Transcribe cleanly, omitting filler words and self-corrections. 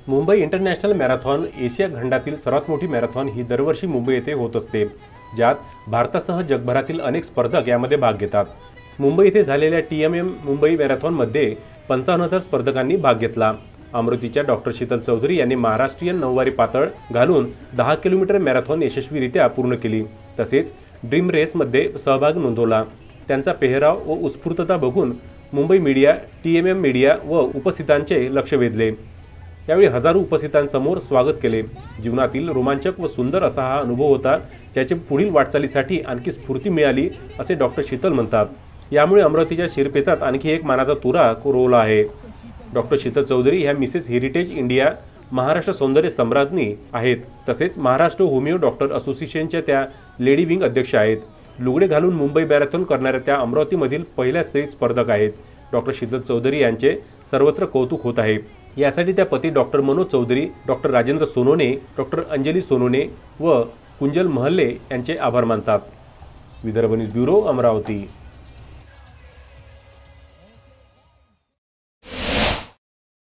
Mumbai international marathon Asia खंडातील सर्वात मोठी मॅरेथॉन ही दरवर्षी मुंबई येथे होत असते, ज्यात भारतासह जगभरातील अनेक स्पर्धक यामध्ये भाग घेतात। मुंबई येथे झालेल्या TMM मुंबई मॅरेथॉनमध्ये 55,000 स्पर्धकांनी भाग घेतला। अमरावतीच्या डॉक्टर शीतल चौधरी यांनी महाराष्ट्रीयन नऊवारी पातळ घालून 10 किलोमीटर मॅरेथॉन यशस्वीरित्या पूर्ण केली, तसेच ड्रीम रेसमध्ये सहभाग नोंदवला। त्यांचा पेहराव व उत्स्फूर्तता बघून मुंबई मीडिया, TMM मीडिया व उपस्थितांचे लक्ष वेधले। यावेळी हजारो उपस्थितांसमोर स्वागत केले। जीवनातील रोमांचक व सुंदर असा हा अनुभव होता, ज्याच्या पुढील वाटचालीसाठी आणखी स्फूर्ती मिळाली, असे डॉक्टर शीतल म्हणतात। यामुळे अमरावतीच्या शिरपेचात आणखी एक मानाचा तुरा रोवला आहे। डॉक्टर शीतल चौधरी ह्या मिसेस हेरिटेज इंडिया महाराष्ट्र सौंदर्य सम्राज्ञी आहेत, तसेच महाराष्ट्र होमिओ डॉक्टर असोसिएशनच्या त्या लेडी विंग अध्यक्ष आहेत। लुगडे घालून मुंबई मॅरेथॉन करणाऱ्या त्या अमरावतीमधील पहिल्या स्त्री स्पर्धक आहेत। डॉक्टर शीतल चौधरी यांचे सर्वत्र कौतुक होत आहे। यासाठी त्या पती doctor Manoj Chaudhari, doctor Rajendra Sonone, doctor Anjali Sonone व कुंजल महल्ले यांचे आभार मानतात। Vidarbha news bureau, Amravati.